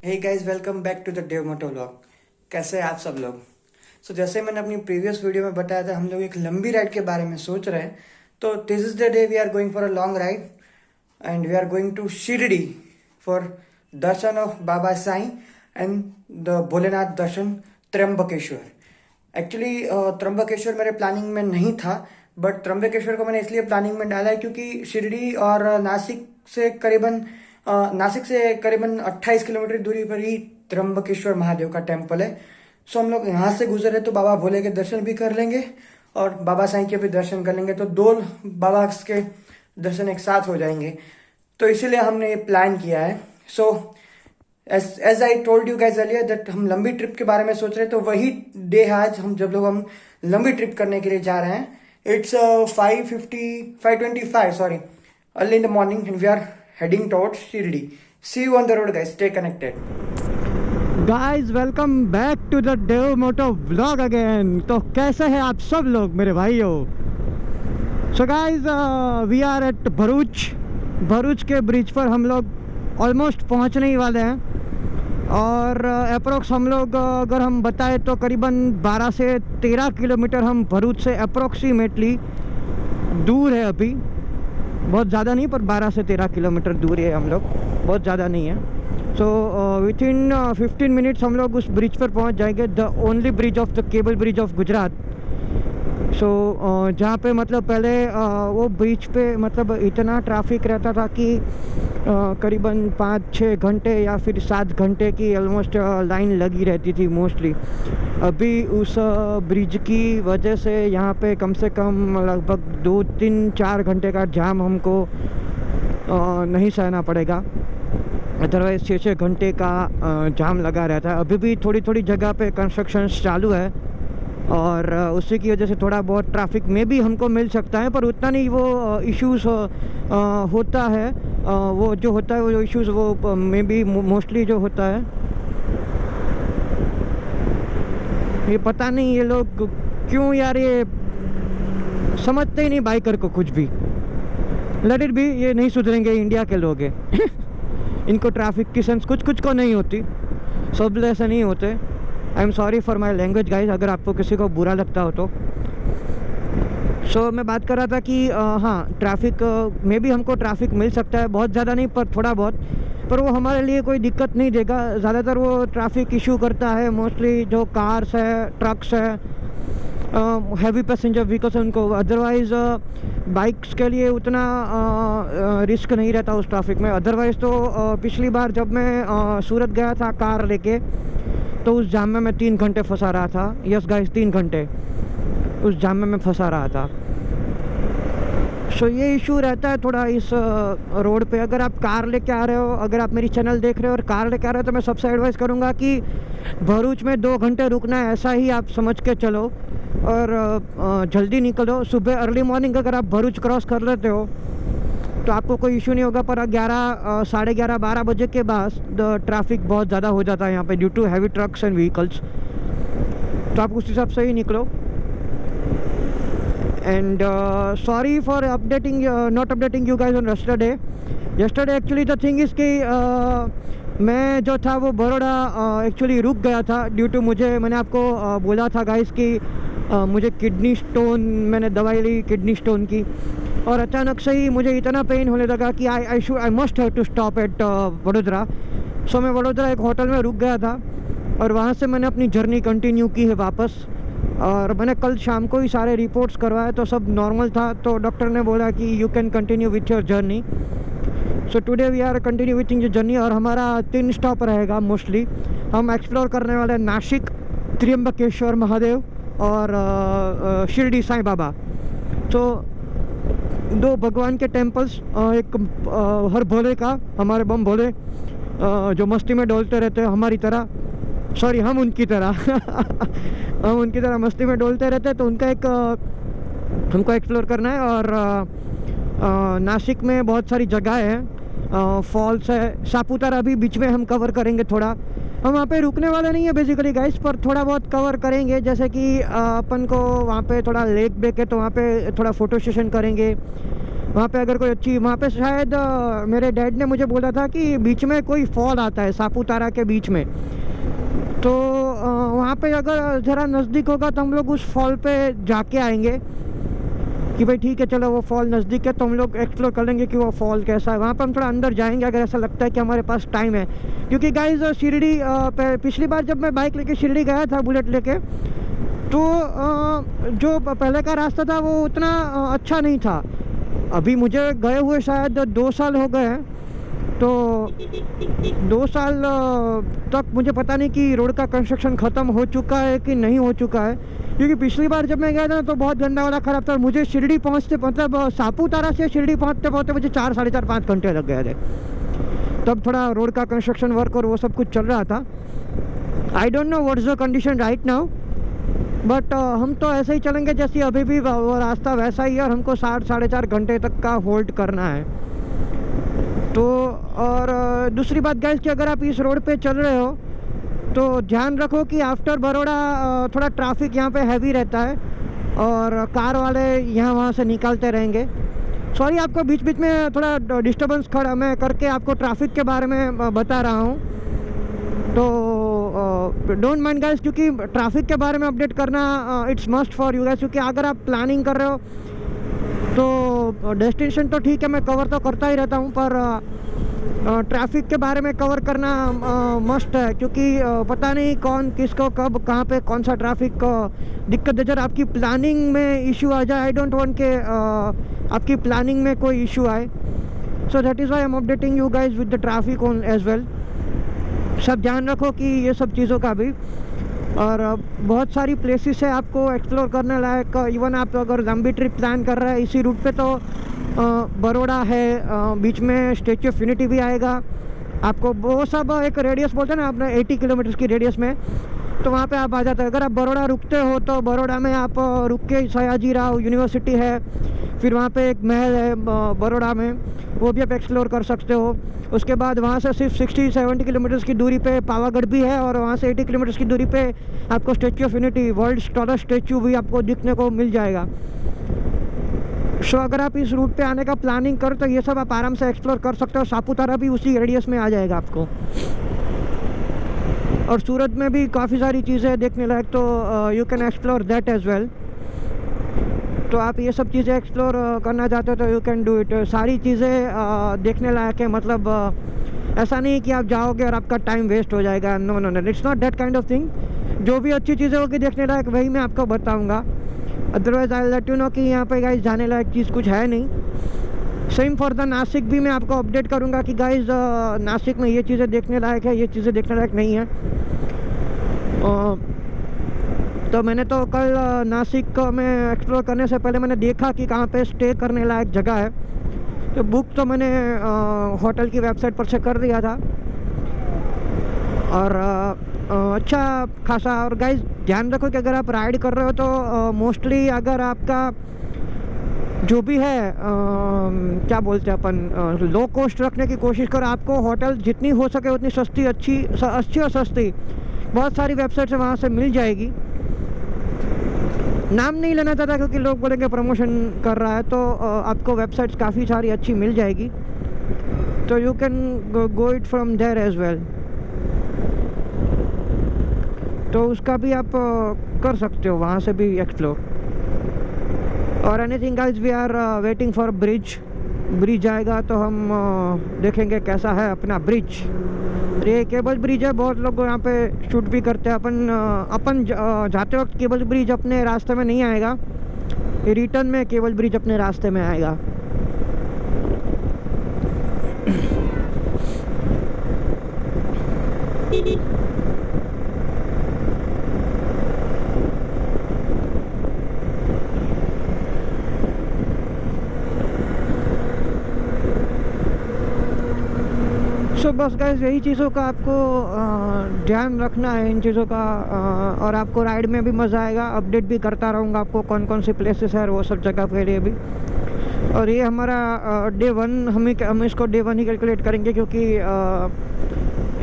Hey guys, welcome back to the Dev moto vlog. कैसे हैं आप सब लोग? जैसे मैंने अपनी प्रीवियस वीडियो में बताया था, हम लोग एक लंबी राइड के बारे में सोच रहे हैं। तो this is the day we are going for a long ride and we are going to Shirdi for darshan of Baba Sai and the Bholenath darshan Trimbakeshwar. Actually Trimbakeshwar मेरे प्लानिंग में नहीं था, बट त्र्यंबकेश्वर को मैंने इसलिए प्लानिंग में डाला है क्योंकि शिरडी और नासिक से करीबन 28 किलोमीटर दूरी पर ही त्र्यंबकेश्वर महादेव का टेम्पल है। हम लोग यहाँ से गुजरे तो बाबा भोले के दर्शन भी कर लेंगे और बाबा साईं के भी दर्शन कर लेंगे, तो दो बाबा के दर्शन एक साथ हो जाएंगे। तो इसीलिए हमने ये प्लान किया है। As I told you guys earlier that हम लंबी ट्रिप के बारे में सोच रहे हैं, तो वही डे है आज हम लंबी ट्रिप करने के लिए जा रहे हैं। It's 5:25 sorry early in the morning and we are heading towards Shirdi. See you on the road guys, stay connected. Guys welcome back to the Dev moto vlog again. तो कैसे हैं आप सब लोग मेरे भाइयों? So guys we are at Bharuch के bridge पर हम लोग ऑलमोस्ट पहुंचने ही वाले हैं और अप्रोक्स हम लोग अगर हम बताएं तो करीबन 12 से 13 किलोमीटर हम भरूच से अप्रोक्सीमेटली दूर है। अभी बहुत ज़्यादा नहीं, पर 12 से 13 किलोमीटर दूर है हम लोग, बहुत ज़्यादा नहीं है। सो विथ इन 15 मिनट्स हम लोग उस ब्रिज पर पहुंच जाएंगे, the only bridge of the cable bridge of Gujarat. So जहाँ पे मतलब पहले वो ब्रिज पे मतलब इतना ट्रैफिक रहता था कि करीबन 5-6 घंटे या फिर 7 घंटे की ऑलमोस्ट लाइन लगी रहती थी मोस्टली। अभी उस ब्रिज की वजह से यहाँ पे कम से कम लगभग 2-3-4 घंटे का जाम हमको नहीं सहना पड़ेगा, अदरवाइज 6-6 घंटे का जाम लगा रहता है। अभी भी थोड़ी थोड़ी जगह पे कंस्ट्रक्शन चालू है और उसी की वजह से थोड़ा बहुत ट्रैफिक में भी हमको मिल सकता है, पर उतना नहीं वो इश्यूज़ होता है। वो जो होता है वो इश्यूज़ वो में भी मोस्टली जो होता है, ये पता नहीं ये लोग क्यों यार ये समझते ही नहीं बाइकर को कुछ भी। लेट इट बी, ये नहीं सुधरेंगे, इंडिया के लोग हैं इनको ट्रैफिक की सेंस कुछ को नहीं होती, सब ऐसे नहीं होते। आई am sorry for my language guys, अगर आपको किसी को बुरा लगता हो तो। मैं बात कर रहा था कि हाँ, ट्रैफिक में भी हमको ट्रैफिक मिल सकता है, बहुत ज़्यादा नहीं पर थोड़ा बहुत, पर वो हमारे लिए कोई दिक्कत नहीं देगा। ज़्यादातर वो ट्रैफिक इशू करता है मोस्टली जो कार्स है, ट्रक्स है, हैवी पैसेंजर व्हीकल्स है उनको। अदरवाइज़ बाइक्स के लिए उतना रिस्क नहीं रहता उस ट्रैफिक में। अदरवाइज़ तो पिछली बार जब मैं सूरत गया था कार लेके, तो उस जाम में मैं 3 घंटे फंसा रहा था। यस गाइस, 3 घंटे उस जाम में मैं फंसा रहा था। ये इशू रहता है थोड़ा इस रोड पे। अगर आप कार लेके आ रहे हो, अगर आप मेरी चैनल देख रहे हो और कार लेके आ रहे हो, तो मैं सबसे एडवाइस करूँगा कि भरूच में 2 घंटे रुकना है, ऐसा ही आप समझ के चलो और जल्दी निकलो। सुबह अर्ली मॉर्निंग अगर आप भरूच क्रॉस कर लेते हो तो आपको कोई इशू नहीं होगा, पर 11, साढ़े 11-12 बजे के बाद ट्रैफिक बहुत ज़्यादा हो जाता है यहाँ पे due to heavy trucks and vehicles. तो आप उस हिसाब से ही निकलो। And sorry for not updating you guys on yesterday actually the thing is कि मैं जो था वो बड़ौदा एक्चुअली रुक गया था ड्यू टू मैंने आपको बोला था गाइज कि मुझे किडनी स्टोन, मैंने दवाई ली किडनी स्टोन की, और अचानक से ही मुझे इतना पेन होने लगा कि I must have to stop at Vadodara. मैं वडोदरा एक होटल में रुक गया था और वहाँ से मैंने अपनी जर्नी कंटिन्यू की है वापस। और मैंने कल शाम को ही सारे रिपोर्ट्स करवाए तो सब नॉर्मल था, तो डॉक्टर ने बोला कि you can continue with your journey. Today we are continue with your journey और हमारा 3 स्टॉप रहेगा मोस्टली। हम एक्सप्लोर करने वाले नासिक, त्र्यंबकेश्वर महादेव और शिरडी साईं बाबा। 2 भगवान के टेम्पल्स, एक हर भोले का, हमारे बम भोले जो मस्ती में डोलते रहते हैं हमारी तरह, सॉरी हम उनकी तरह हम उनकी तरह मस्ती में डोलते रहते हैं, तो उनका एक हमको एक्सप्लोर करना है। और नासिक में बहुत सारी जगह है, फॉल्स है, सापुतारा भी बीच में हम कवर करेंगे थोड़ा। हम वहाँ पे रुकने वाले नहीं है बेसिकली गाइस, पर थोड़ा बहुत कवर करेंगे। जैसे कि अपन को वहाँ पे थोड़ा लेक बेक है तो वहाँ पे थोड़ा फ़ोटो सेशन करेंगे। वहाँ पे अगर कोई अच्छी, वहाँ पे शायद मेरे डैड ने मुझे बोला था कि बीच में कोई फॉल आता है सापूतारा के बीच में, तो वहाँ पे अगर ज़रा नज़दीक होगा तो हम लोग उस फॉल पे जाके आएंगे कि भाई ठीक है चलो वो फॉल नज़दीक है तो हम लोग एक्सप्लोर कर लेंगे कि वो फॉल कैसा है। वहाँ पर हम थोड़ा अंदर जाएंगे अगर ऐसा लगता है कि हमारे पास टाइम है, क्योंकि गाइस शिरडी पिछली बार जब मैं बाइक लेके शिरडी गया था बुलेट लेके, तो जो पहले का रास्ता था वो उतना अच्छा नहीं था। अभी मुझे गए हुए शायद 2 साल हो गए हैं, तो 2 साल तक मुझे पता नहीं कि रोड का कंस्ट्रक्शन ख़त्म हो चुका है कि नहीं हो चुका है, क्योंकि पिछली बार जब मैं गया था तो बहुत गंदा वाला ख़राब था। मुझे शिरडी पहुंचते, मतलब सापूतारा से शिरडी पहुंचते पहुंचते मुझे 4 साढ़े 4 5 घंटे लग गए थे। तब थोड़ा रोड का कंस्ट्रक्शन वर्क और वो सब कुछ चल रहा था। I don't know what is the condition right now, but हम तो ऐसे ही चलेंगे जैसे अभी भी वो रास्ता वैसा ही है, और हमको 4 साढ़े 4 घंटे तक का होल्ड करना है। तो और दूसरी बात गाइस कि अगर आप इस रोड पे चल रहे हो तो ध्यान रखो कि आफ्टर बड़ौदा थोड़ा ट्रैफिक यहाँ पे हैवी रहता है और कार वाले यहाँ वहाँ से निकालते रहेंगे। सॉरी आपको बीच बीच में थोड़ा डिस्टर्बेंस खड़ा मैं करके आपको ट्रैफिक के बारे में बता रहा हूँ, तो डोंट माइंड गाइस, क्योंकि ट्रैफिक के बारे में अपडेट करना it's must for you guys, क्योंकि अगर आप प्लानिंग कर रहे हो तो डेस्टिनेशन तो ठीक है मैं कवर तो करता ही रहता हूँ, पर ट्रैफिक के बारे में कवर करना मस्ट है, क्योंकि पता नहीं कौन किसको कब कहाँ पे कौन सा ट्रैफिक दिक्कत है। जब आपकी प्लानिंग में इशू आ जाए, आई डोंट वांट के आपकी प्लानिंग में कोई इशू आए, so that is why I am updating you guys with the traffic on as well. सब ध्यान रखो कि ये सब चीज़ों का भी, और बहुत सारी प्लेसेस है आपको एक्सप्लोर करने लायक। इवन आप अगर लंबी ट्रिप प्लान कर रहे हैं इसी रूट पे तो बड़ौदा है, बीच में स्टैच्यू ऑफ यूनिटी भी आएगा आपको, वो सब एक रेडियस बोलते हैं ना अपने 80 किलोमीटर की रेडियस में, तो वहाँ पे आप आ जाते हैं। अगर आप बड़ौदा रुकते हो तो बड़ौदा में आप रुक के सयाजी राव यूनिवर्सिटी है, फिर वहाँ पे एक महल है बड़ौदा में, वो भी आप एक्सप्लोर कर सकते हो। उसके बाद वहाँ से सिर्फ 60-70 किलोमीटर की दूरी पे पावागढ़ भी है, और वहाँ से 80 किलोमीटर की दूरी पे आपको statue of unity, world tallest statue भी आपको दिखने को मिल जाएगा। सो अगर आप इस रूट पे आने का प्लानिंग करो तो ये सब आप आराम से एक्सप्लोर कर सकते हो। सापूतारा भी उसी रेडियस में आ जाएगा आपको, और सूरत में भी काफ़ी सारी चीज़ें देखने लायक, तो you can explore that as well. तो आप ये सब चीज़ें एक्सप्लोर करना चाहते हो तो यू कैन डू इट। सारी चीज़ें देखने लायक है, मतलब ऐसा नहीं कि आप जाओगे और आपका टाइम वेस्ट हो जाएगा, no no no, it's not that kind of thing. जो भी अच्छी चीज़ें होगी देखने लायक वही मैं आपको बताऊँगा, otherwise I let you know कि यहाँ पे गाइज जाने लायक चीज़ कुछ है नहीं। सेम फॉर द नासिक भी मैं आपको अपडेट करूँगा कि गाइज नासिक में ये चीज़ें देखने लायक है, ये चीज़ें देखने लायक नहीं है। तो मैंने तो कल नासिक में एक्सप्लोर करने से पहले मैंने देखा कि कहाँ पे स्टे करने लायक जगह है, तो बुक तो मैंने होटल की वेबसाइट पर से कर दिया था, और अच्छा खासा। और गाइज ध्यान रखो कि अगर आप राइड कर रहे हो तो मोस्टली अगर आपका जो भी है क्या बोलते हैं अपन, लो कॉस्ट रखने की कोशिश करो। आपको होटल जितनी हो सके उतनी सस्ती, अच्छी और सस्ती बहुत सारी वेबसाइट से वहाँ से मिल जाएगी। नाम नहीं लेना चाहता क्योंकि लोग बोलेंगे प्रमोशन कर रहा है, तो आपको वेबसाइट्स काफ़ी सारी अच्छी मिल जाएगी, तो you can go it from there as well. तो उसका भी आप कर सकते हो, वहाँ से भी एक्सप्लोर। और anything guys, we are waiting for bridge आएगा तो हम देखेंगे कैसा है अपना ब्रिज। ये केबल ब्रिज है, बहुत लोग यहाँ पे शूट भी करते हैं। अपन जाते वक्त केबल ब्रिज अपने रास्ते में नहीं आएगा, रिटर्न में केबल ब्रिज अपने रास्ते में आएगा। सो बस गाइस यही चीज़ों का आपको ध्यान रखना है, इन चीज़ों का, और आपको राइड में भी मज़ा आएगा। अपडेट भी करता रहूँगा आपको कौन कौन सी प्लेसेस है वो सब जगह के लिए भी। और ये हमारा डे 1, हम इसको डे 1 ही कैलकुलेट करेंगे, क्योंकि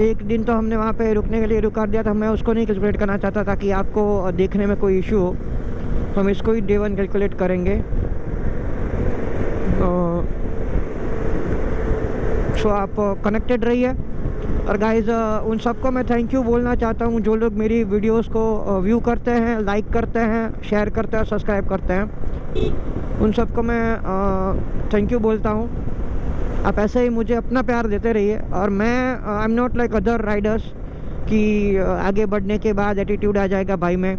एक दिन तो हमने वहाँ पे रुकने के लिए रुका दिया था, मैं उसको नहीं कैलकुलेट करना चाहता ताकि आपको देखने में कोई इशू हो। हम इसको ही डे 1 कैलकुलेट करेंगे। सो आप कनेक्टेड रहिए। और गाइज उन सबको मैं थैंक यू बोलना चाहता हूँ जो लोग मेरी वीडियोस को व्यू करते हैं, लाइक करते हैं, शेयर करते हैं, सब्सक्राइब करते हैं। उन सबको मैं थैंक यू बोलता हूँ। आप ऐसे ही मुझे अपना प्यार देते रहिए। और मैं I am not like other Riders कि आगे बढ़ने के बाद एटीट्यूड आ जाएगा भाई में।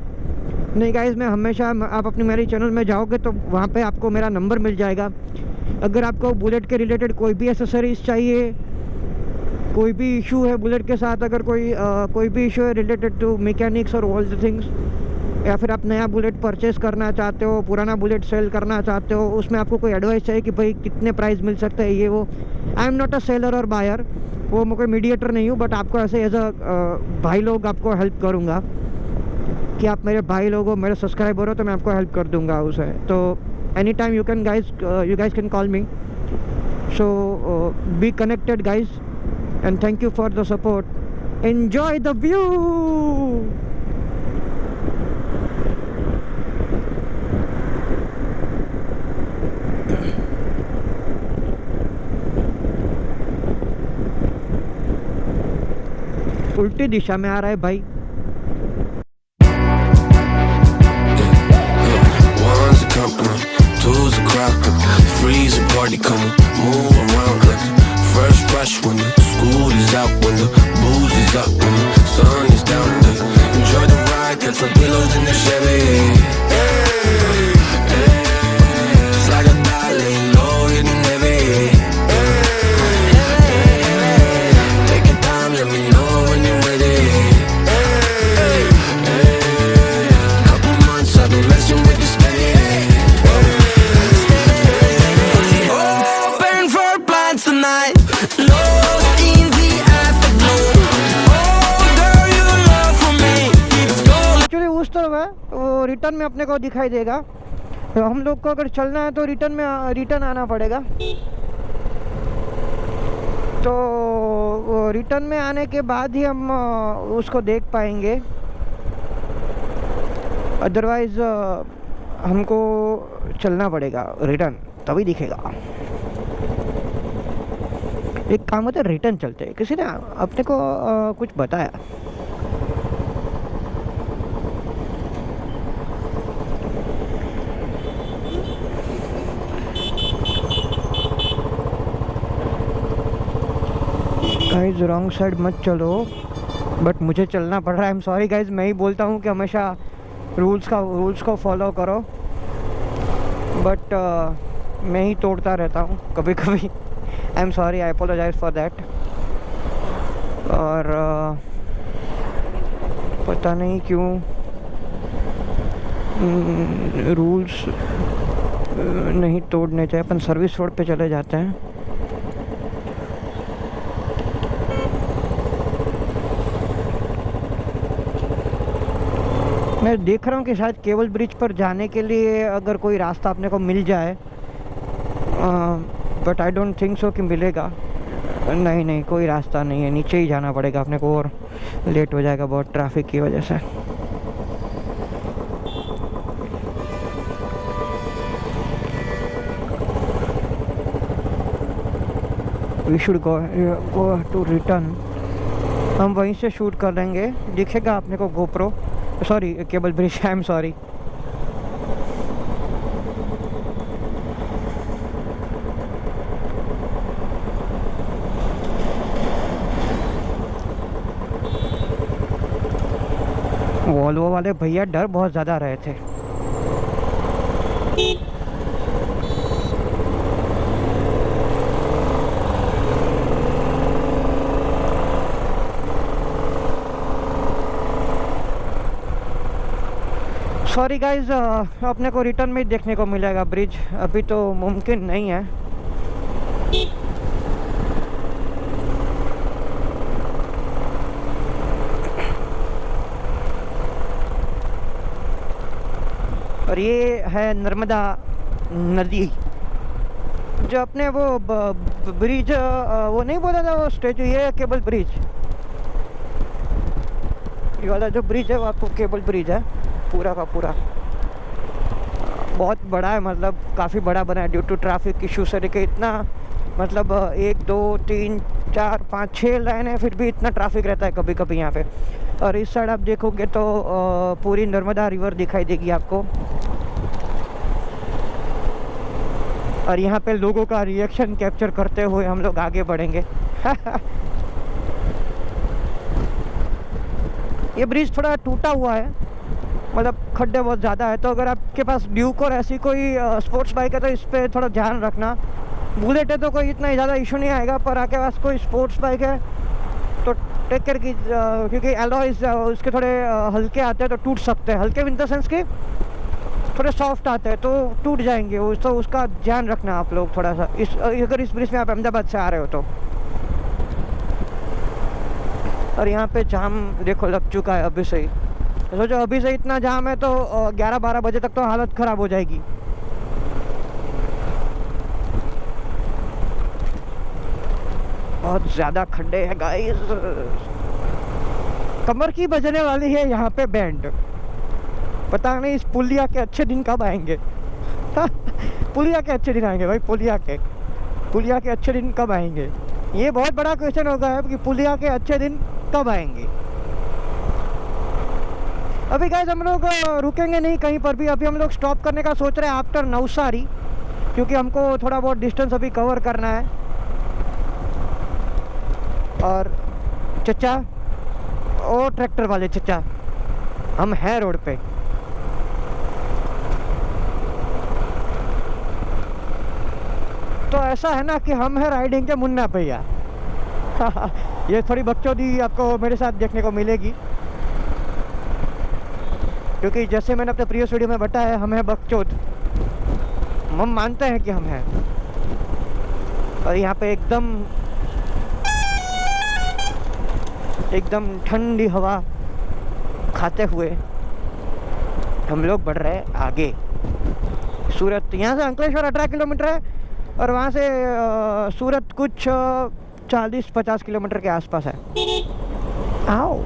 नहीं गाइज, मैं हमेशा, आप अपनी मेरी चैनल में जाओगे तो वहाँ पे आपको मेरा नंबर मिल जाएगा। अगर आपको बुलेट के रिलेटेड कोई भी एसेसरीज चाहिए, कोई भी इशू है बुलेट के साथ, अगर कोई भी इशू है रिलेटेड टू मैकेनिक्स और ऑल द थिंग्स, या फिर आप नया बुलेट परचेस करना चाहते हो, पुराना बुलेट सेल करना चाहते हो, उसमें आपको कोई एडवाइस चाहिए कि भाई कितने प्राइस मिल सकते हैं ये वो, I am not a seller और बायर, वो मैं कोई मीडिएटर नहीं हूँ। बट आपको ऐसे एज अ भाई लोग आपको हेल्प करूँगा कि आप मेरे भाई लोग हो, मेरे सब्सक्राइबर हो, तो मैं आपको हेल्प कर दूँगा उसे। तो any time you guys can call me. So be connected guys and thank you for the support. Enjoy the view. उल्टी दिशा में आ रहा है भाई। One's a company, two's a crowd, three's a party coming, move around like first rush when the school is out, when the booze is up, when the sun is down. Enjoy the ride, got some pillows in the Chevy. Hey, hey, slide a dial, laying low, hitting heavy. Hey, hey, take your time, let me know when you're ready. Hey, hey, couple months I've been messing with this steady. Open for plans tonight. Lost in the afterglow. Oh girl, your love for me keeps going. Actually उस तरफ है, वो return में अपने को दिखाई देगा। तो हम लोग को अगर चलना है तो रिटर्न आना पड़ेगा। तो रिटर्न में आने के बाद ही हम उसको देख पाएंगे, अदरवाइज हमको चलना पड़ेगा रिटर्न, तभी दिखेगा। एक काम होता है, रिटर्न चलते हैं। किसी ने अपने को कुछ बताया। गाइज रॉन्ग साइड मत चलो, बट मुझे चलना पड़ रहा है। आई एम सॉरी गाइज, मैं ही बोलता हूँ कि हमेशा रूल्स को फॉलो करो, बट मैं ही तोड़ता रहता हूँ कभी कभी। I am sorry, I apologize for that. और पता नहीं क्यों रूल्स नहीं तोड़ने चाहिए। अपन सर्विस रोड पे चले जाते हैं। मैं देख रहा हूँ कि शायद केबल ब्रिज पर जाने के लिए अगर कोई रास्ता अपने को मिल जाए, but I don't think so कि मिलेगा। नहीं, कोई रास्ता नहीं है, नीचे ही जाना पड़ेगा अपने को, और लेट हो जाएगा बहुत ट्रैफिक की वजह से। We should go to return. हम वहीं से शूट कर लेंगे, दिखेगा अपने को GoPro, sorry cable bridge. I am sorry. Volvo वाले भैया डर बहुत ज़्यादा रहे थे। सॉरी गाइज, अपने को रिटर्न में ही देखने को मिलेगा ब्रिज, अभी तो मुमकिन नहीं है। और ये है नर्मदा नदी, जो अपने वो ब्रिज, वो नहीं बोला था वो स्टेचू, ये है केबल ब्रिज। ये वाला जो ब्रिज है वो आपको केबल ब्रिज है, पूरा का पूरा बहुत बड़ा है, मतलब काफ़ी बड़ा बना है ड्यू टू ट्रैफिक इशू से। देखिए इतना मतलब 1 2 3 4 5 6 लाइन है, फिर भी इतना ट्रैफिक रहता है कभी कभी यहाँ पे। और इस साइड आप देखोगे तो पूरी नर्मदा रिवर दिखाई देगी आपको। और यहाँ पे लोगों का रिएक्शन कैप्चर करते हुए हम लोग आगे बढ़ेंगे। ये ब्रिज थोड़ा टूटा हुआ है, मतलब खड्डे बहुत ज़्यादा है, तो अगर आपके पास ड्यूक और ऐसी कोई स्पोर्ट्स बाइक है तो इस पर थोड़ा ध्यान रखना। बुलेट है तो कोई इतना ज़्यादा इशू नहीं आएगा, पर आपके पास कोई स्पोर्ट्स बाइक है तो टेक केयर की, क्योंकि एलॉयज उसके थोड़े हल्के आते हैं तो टूट सकते हैं। हल्के इन द सेंस के थोड़े सॉफ्ट आते हैं तो टूट जाएंगे, तो उसका ध्यान रखना आप लोग थोड़ा सा। अगर इस ब्रिज में आप अहमदाबाद से आ रहे हो तो। और यहाँ पे जाम देखो लग चुका है अभी से ही। सोचो अभी से इतना जाम है तो 11-12 बजे तक तो हालत ख़राब हो जाएगी। बहुत ज़्यादा खड्डे हैं गाइस, कमर की बजने वाली है यहाँ पे बैंड। पता नहीं इस पुलिया के अच्छे दिन कब आएंगे। पुलिया के अच्छे दिन आएंगे भाई, पुलिया के अच्छे दिन कब आएंगे, ये बहुत बड़ा क्वेश्चन होगा कि पुलिया के अच्छे दिन कब आएंगे। अभी गाइस हम लोग रुकेंगे नहीं कहीं पर भी, अभी हम लोग स्टॉप करने का सोच रहे हैं आफ्टर नवसारी, क्योंकि हमको थोड़ा बहुत डिस्टेंस अभी कवर करना है। और चचा ओ ट्रैक्टर वाले चचा, हम हैं रोड पे। तो ऐसा है ना कि हम हैं राइडिंग के मुन्ना भैया। ये थोड़ी बकचोदी आपको मेरे साथ देखने को मिलेगी, क्योंकि जैसे मैंने अपने प्रीवियस वीडियो में बताया हम हैं बकचोद, हम मानते हैं कि हम हैं। और यहाँ पे एकदम ठंडी हवा खाते हुए हम लोग बढ़ रहे हैं आगे। सूरत, यहाँ से अंकलेश्वर 18 किलोमीटर है और वहाँ से सूरत कुछ 40-50 किलोमीटर के आसपास है। आओ,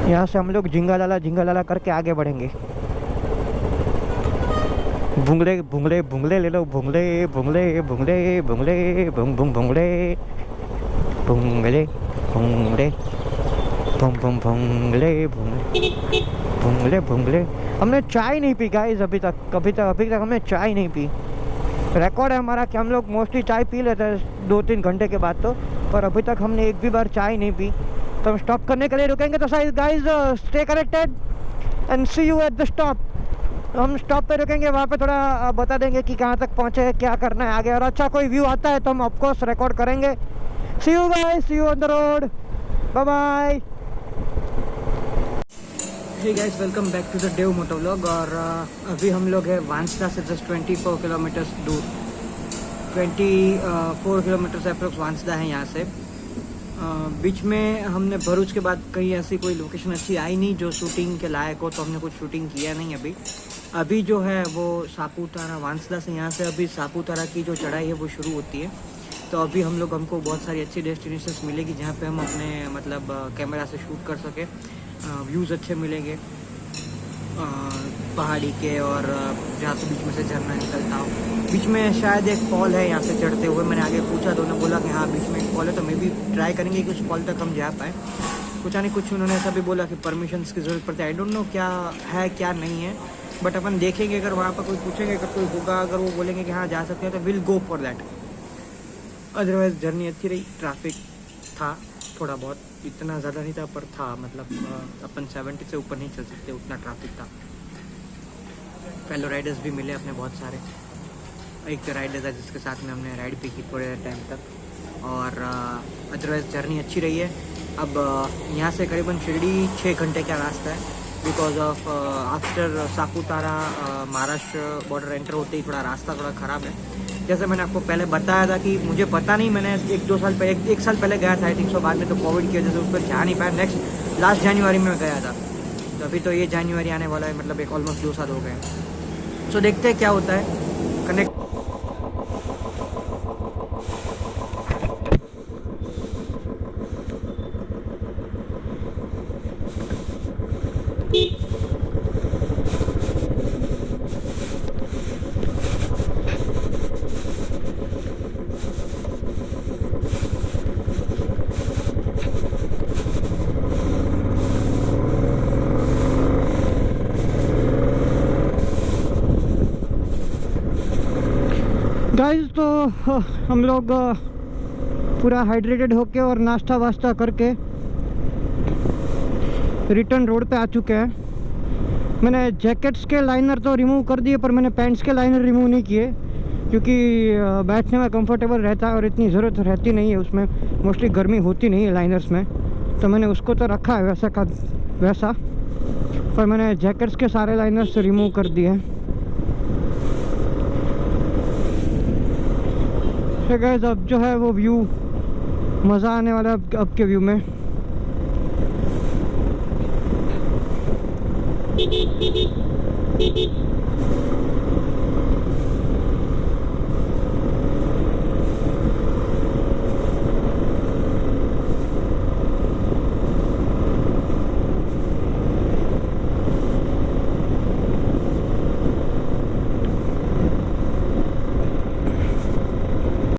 यहाँ से हम लोग झिंगालाला करके आगे बढ़ेंगे। भुंगले भुंगले भुंगले ले लो, भुंगले भुंगले भुंगले भुंगले भुंग भुंग भुंगले भुंगले भुंगले भुंग भुंग भुंगले भुंगले भुंगले। हमने चाय नहीं पी गाइस अभी तक, अभी तक हमने चाय नहीं पी। रिकॉर्ड है हमारा कि हम लोग मोस्टली चाय पी लेते हैं 2-3 घंटे के बाद तो, पर अभी तक हमने एक भी बार चाय नहीं पी। तो हम स्टॉप करने के लिए रुकेंगे। तो guys stay connected and see you at the stop. हम स्टॉप पे रुकेंगे, वहाँ पे थोड़ा बता देंगे कि कहाँ तक पहुँचे, क्या करना है आगे, और अच्छा कोई व्यू आता है तो हम ऑफकोर्स रिकॉर्ड करेंगे। See you guys, see you on the road, bye bye. Hey guys, welcome back to the Dev Moto vlog. और अभी हम लोग हैं वांसदा से जस्ट 24 किलोमीटर्स दूर, 24 किलोमीटर अप्रोक्स वांसदा है यहाँ से। बीच में हमने भरूच के बाद कहीं ऐसी कोई लोकेशन अच्छी आई नहीं जो शूटिंग के लायक हो, तो हमने कुछ शूटिंग किया नहीं अभी जो है वो सापुतारा, वांसदा से यहाँ से अभी सापुतारा की जो चढ़ाई है वो शुरू होती है। तो अभी हमको बहुत सारी अच्छी डेस्टिनेशंस मिलेगी जहाँ पे हम अपने मतलब कैमरा से शूट कर सके, व्यूज़ अच्छे मिलेंगे पहाड़ी के, और जहाँ से बीच में से झरना निकलता हो। बीच में शायद एक फॉल है यहाँ से चढ़ते हुए, मैंने आगे पूछा तो उन्होंने बोला कि हाँ बीच में एक फॉल है, तो मैं भी ट्राई करेंगे कि उस फॉल तक हम जा पाए। कुछ उन्होंने ऐसा भी बोला कि परमिशंस की ज़रूरत पड़ती है। आई डोंट नो क्या है क्या नहीं है, बट अपन देखेंगे। अगर वहाँ पर कोई पूछेंगे, अगर कोई होगा, अगर वो बोलेंगे कि हाँ जा सकते हैं तो will go for that. Otherwise journey अच्छी रही, ट्रैफिक था थोड़ा बहुत, इतना ज़्यादा नहीं था पर था, मतलब अपन 70 से ऊपर नहीं चल सकते, उतना ट्रैफिक था। फेलो राइडर्स भी मिले अपने बहुत सारे। एक राइडर था जिसके साथ में हमने राइड भी की थोड़े टाइम तक, और अदरवाइज जर्नी अच्छी रही है। अब यहाँ से करीबन शिरडी 6 घंटे का रास्ता है, because of after Saputara Maharashtra border enter होते ही थोड़ा रास्ता थोड़ा ख़राब है। जैसे मैंने आपको पहले बताया था कि मुझे पता नहीं, मैंने 1-2 साल पहले, 1 साल पहले गया था आई थिंक सो, बाद में तो कोविड की वजह से उस पर जा नहीं पाया। लास्ट जनवरी में गया था, तो अभी तो ये जनवरी आने वाला है, मतलब एक ऑलमोस्ट 2 साल हो गए। सो देखते हैं क्या होता है। कनेक्ट गाइस तो हम लोग पूरा हाइड्रेटेड होके और नाश्ता वास्ता करके रिटर्न रोड पे आ चुके हैं। मैंने जैकेट्स के लाइनर तो रिमूव कर दिए, पर मैंने पैंट्स के लाइनर रिमूव नहीं किए, क्योंकि बैठने में कंफर्टेबल रहता है और इतनी ज़रूरत रहती नहीं है उसमें, मोस्टली गर्मी होती नहीं है लाइनर्स में, तो मैंने उसको तो रखा है वैसा का वैसा, पर मैंने जैकेट्स के सारे लाइनर्स रिमूव कर दिए हैं। गाइस अब जो है वो व्यू मज़ा आने वाला है अब के व्यू में।